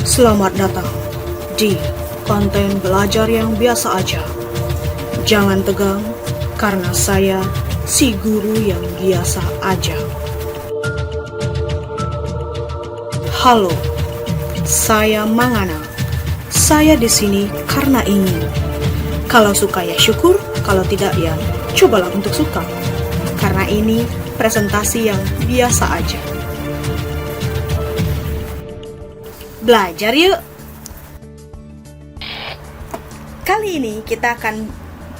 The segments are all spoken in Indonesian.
Selamat datang di konten belajar yang biasa aja. Jangan tegang, karena saya si guru yang biasa aja. Halo, saya Mangana. Saya di sini karena ingin. Kalau suka ya syukur, kalau tidak ya cobalah untuk suka. Karena ini presentasi yang biasa aja. Belajar yuk! Kali ini kita akan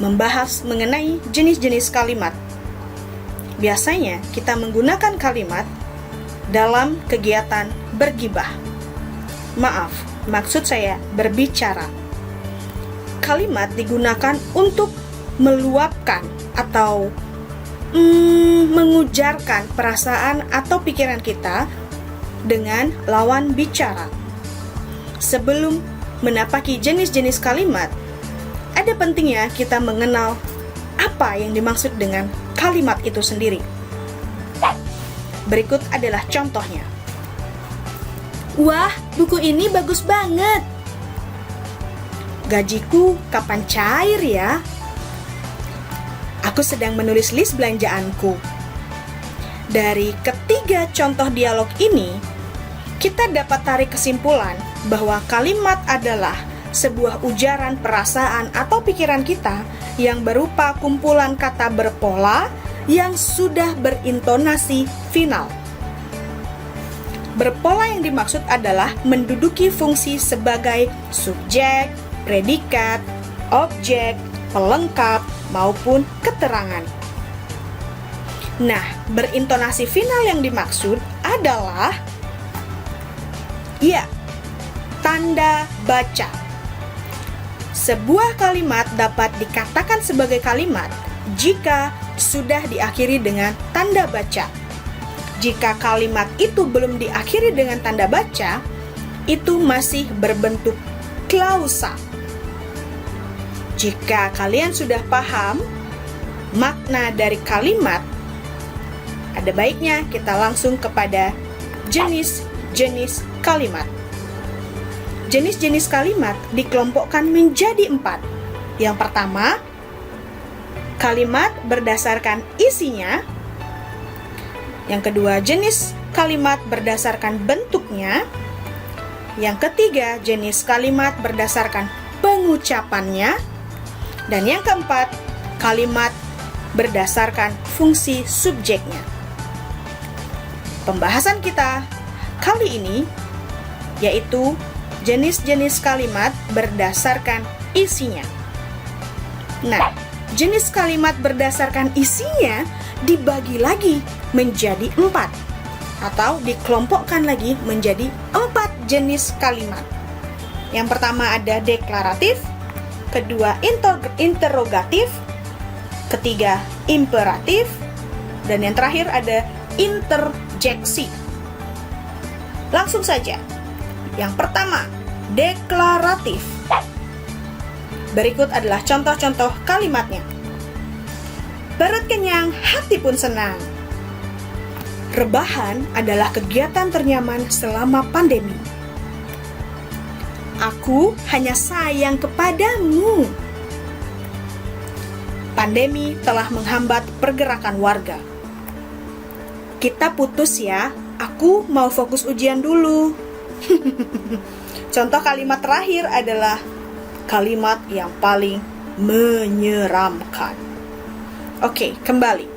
membahas mengenai jenis-jenis kalimat. Biasanya kita menggunakan kalimat dalam kegiatan bergibah. Maaf, maksud saya berbicara. Kalimat digunakan untuk meluapkan atau mengujarkan perasaan atau pikiran kita dengan lawan bicara. Sebelum menapaki jenis-jenis kalimat, ada pentingnya kita mengenal apa yang dimaksud dengan kalimat itu sendiri. Berikut adalah contohnya. Wah, buku ini bagus banget. Gajiku kapan cair ya? Aku sedang menulis list belanjaanku. Dari ketiga contoh dialog ini, kita dapat tarik kesimpulan bahwa kalimat adalah sebuah ujaran perasaan atau pikiran kita yang berupa kumpulan kata berpola yang sudah berintonasi final. Berpola yang dimaksud adalah menduduki fungsi sebagai subjek, predikat, objek, pelengkap, maupun keterangan. Nah, berintonasi final yang dimaksud adalah tanda baca. Sebuah kalimat dapat dikatakan sebagai kalimat jika sudah diakhiri dengan tanda baca. Jika kalimat itu belum diakhiri dengan tanda baca, itu masih berbentuk klausa. Jika kalian sudah paham makna dari kalimat, ada baiknya kita langsung kepada jenis-jenis kalimat. Jenis-jenis kalimat dikelompokkan menjadi 4. Yang pertama, kalimat berdasarkan isinya. Yang kedua, jenis kalimat berdasarkan bentuknya. Yang ketiga, jenis kalimat berdasarkan pengucapannya. Dan yang keempat, kalimat berdasarkan fungsi subjeknya. Pembahasan kita kali ini yaitu jenis-jenis kalimat berdasarkan isinya. Nah, jenis kalimat berdasarkan isinya dibagi lagi menjadi 4 atau dikelompokkan lagi menjadi 4 jenis kalimat. Yang pertama ada deklaratif, kedua interrogatif, ketiga imperatif, dan yang terakhir ada interjeksi. Langsung saja. Yang pertama, deklaratif. Berikut adalah contoh-contoh kalimatnya. Perut kenyang, hati pun senang. Rebahan adalah kegiatan ternyaman selama pandemi. Aku hanya sayang kepadamu. Pandemi telah menghambat pergerakan warga. Kita putus ya, aku mau fokus ujian dulu. Contoh kalimat terakhir adalah kalimat yang paling menyeramkan. Oke, kembali.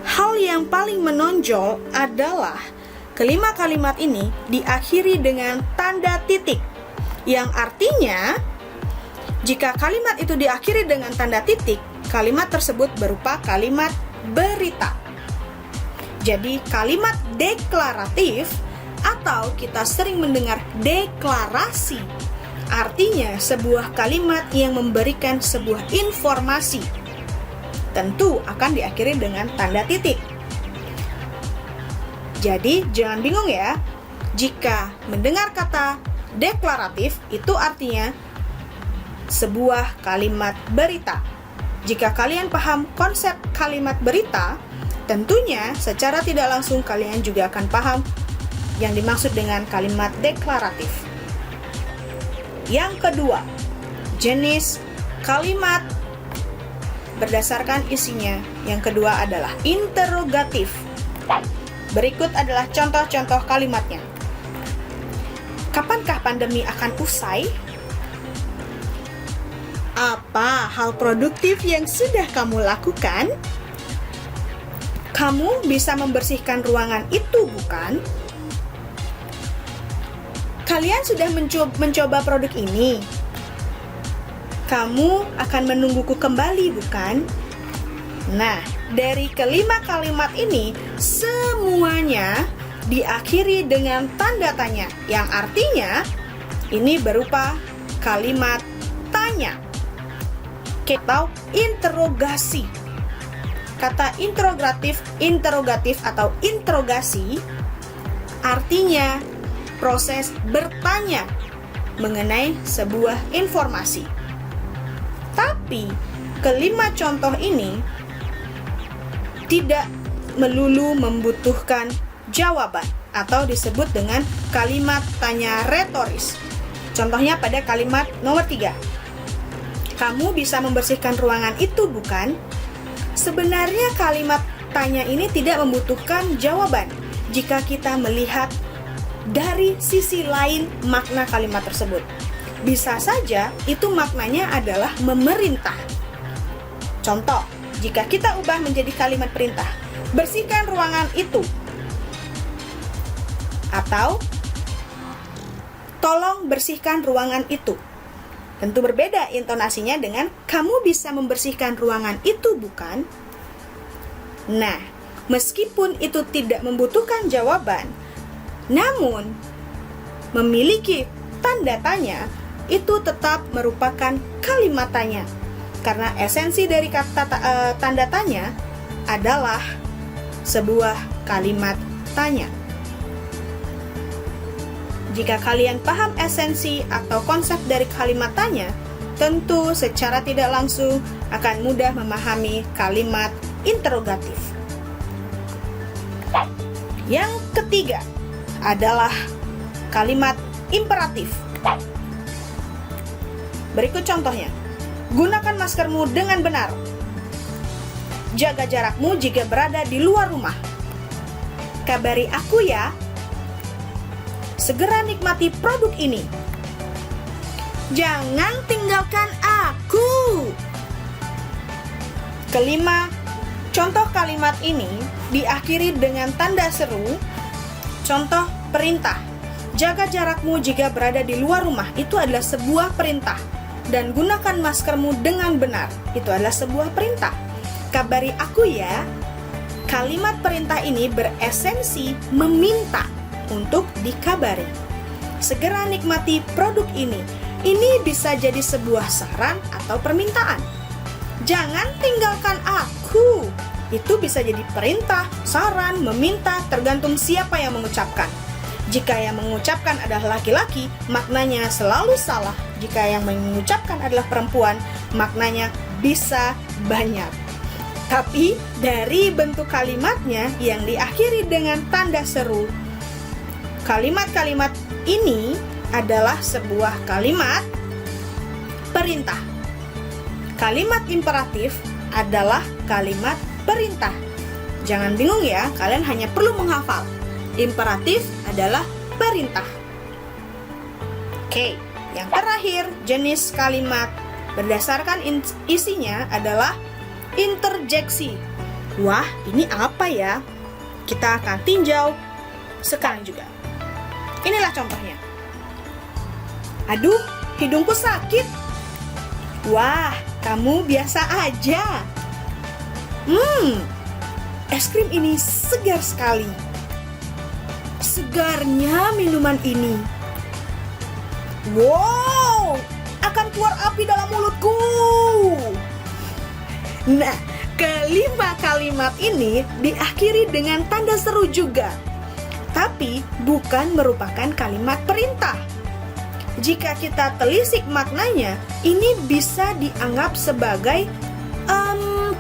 Hal yang paling menonjol adalah kelima kalimat ini diakhiri dengan tanda titik, yang artinya jika kalimat itu diakhiri dengan tanda titik, kalimat tersebut berupa kalimat berita. Jadi kalimat deklaratif atau kita sering mendengar deklarasi, artinya sebuah kalimat yang memberikan sebuah informasi. Tentu akan diakhiri dengan tanda titik. Jadi jangan bingung ya. Jika mendengar kata deklaratif, itu artinya sebuah kalimat berita. Jika kalian paham konsep kalimat berita, tentunya secara tidak langsung kalian juga akan paham yang dimaksud dengan kalimat deklaratif. Yang kedua, jenis kalimat berdasarkan isinya. Yang kedua adalah interrogatif. Berikut adalah contoh-contoh kalimatnya. Kapankah pandemi akan usai? Apa hal produktif yang sudah kamu lakukan? Kamu bisa membersihkan ruangan itu, bukan? Kalian sudah mencoba produk ini. Kamu akan menungguku kembali, bukan? Nah, dari kelima kalimat ini, semuanya diakhiri dengan tanda tanya, yang artinya ini berupa kalimat tanya atau interogasi. Kata interrogatif atau interogasi artinya proses bertanya mengenai sebuah informasi. Tapi kelima contoh ini tidak melulu membutuhkan jawaban atau disebut dengan kalimat tanya retoris. Contohnya pada kalimat nomor 3. Kamu bisa membersihkan ruangan itu, bukan? Sebenarnya kalimat tanya ini tidak membutuhkan jawaban jika kita melihat dari sisi lain makna kalimat tersebut. Bisa saja itu maknanya adalah memerintah. Contoh, jika kita ubah menjadi kalimat perintah, bersihkan ruangan itu. Atau, tolong bersihkan ruangan itu. Tentu berbeda intonasinya dengan kamu bisa membersihkan ruangan itu, bukan? Nah, meskipun itu tidak membutuhkan jawaban, namun memiliki tanda tanya, itu tetap merupakan kalimat tanya. Karena esensi dari kata tanda tanya adalah sebuah kalimat tanya. Jika kalian paham esensi atau konsep dari kalimat tanya, tentu secara tidak langsung akan mudah memahami kalimat interrogatif. Yang ketiga adalah kalimat imperatif. Berikut contohnya. Gunakan maskermu dengan benar. Jaga jarakmu jika berada di luar rumah. Kabari aku ya. Segera nikmati produk ini. Jangan tinggalkan aku. Kelima, contoh kalimat ini diakhiri dengan tanda seru. Contoh perintah. Jaga jarakmu jika berada di luar rumah. Itu adalah sebuah perintah. Dan gunakan maskermu dengan benar. Itu adalah sebuah perintah. Kabari aku ya. Kalimat perintah ini beresensi meminta untuk dikabari. Segera nikmati produk ini. Ini bisa jadi sebuah saran atau permintaan. Jangan tinggalkan aku. Itu bisa jadi perintah, saran, meminta, tergantung siapa yang mengucapkan. Jika yang mengucapkan adalah laki-laki, maknanya selalu salah. Jika yang mengucapkan adalah perempuan, maknanya bisa banyak. Tapi dari bentuk kalimatnya yang diakhiri dengan tanda seru, kalimat-kalimat ini adalah sebuah kalimat perintah. Kalimat imperatif adalah kalimat perintah. Jangan bingung ya, kalian hanya perlu menghafal. Imperatif adalah perintah. Oke, yang terakhir jenis kalimat berdasarkan isinya adalah interjeksi. Wah, ini apa ya? Kita akan tinjau sekarang juga. Inilah contohnya. Aduh, hidungku sakit. Wah, kamu biasa aja. Es krim ini segar sekali. Segarnya minuman ini. Wow, akan keluar api dalam mulutku. Nah, kelima kalimat ini diakhiri dengan tanda seru juga. Tapi bukan merupakan kalimat perintah. Jika kita telisik maknanya, ini bisa dianggap sebagai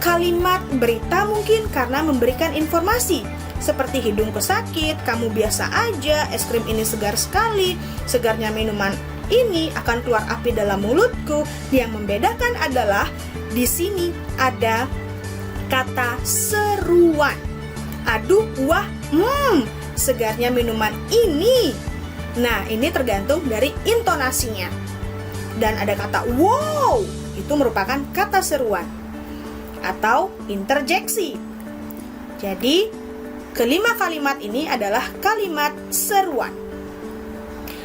kalimat berita mungkin karena memberikan informasi. seperti hidungku sakit, kamu biasa aja, es krim ini segar sekali, segarnya minuman ini akan keluar api dalam mulutku. Yang membedakan adalah di sini ada kata seruan. Aduh, wah, segarnya minuman ini. Nah, ini tergantung dari intonasinya. Dan ada kata wow, itu merupakan kata seruan atau interjeksi. Jadi, kelima kalimat ini adalah kalimat seruan.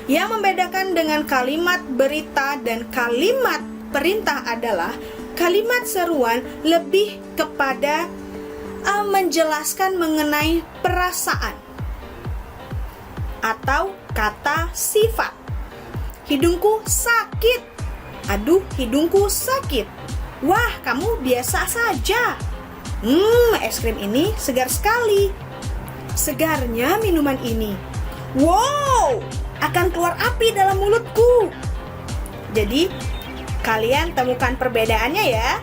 Yang membedakan dengan kalimat berita dan kalimat perintah adalah kalimat seruan lebih kepada menjelaskan mengenai perasaan atau kata sifat. Hidungku sakit. Aduh, hidungku sakit. Wah, kamu biasa saja. Es krim ini segar sekali. Segarnya minuman ini. Wow, akan keluar api dalam mulutku. Jadi, kalian temukan perbedaannya ya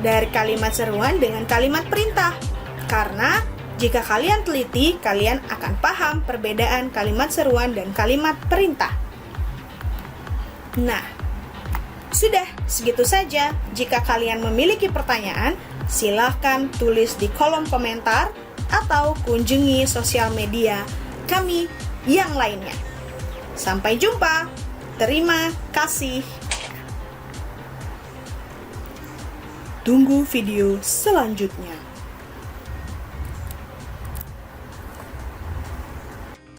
dari kalimat seruan dengan kalimat perintah. Karena jika kalian teliti, kalian akan paham perbedaan kalimat seruan dan kalimat perintah. Nah, sudah segitu saja. Jika kalian memiliki pertanyaan, silahkan tulis di kolom komentar atau kunjungi sosial media kami yang lainnya. Sampai jumpa. Terima kasih. Tunggu video selanjutnya.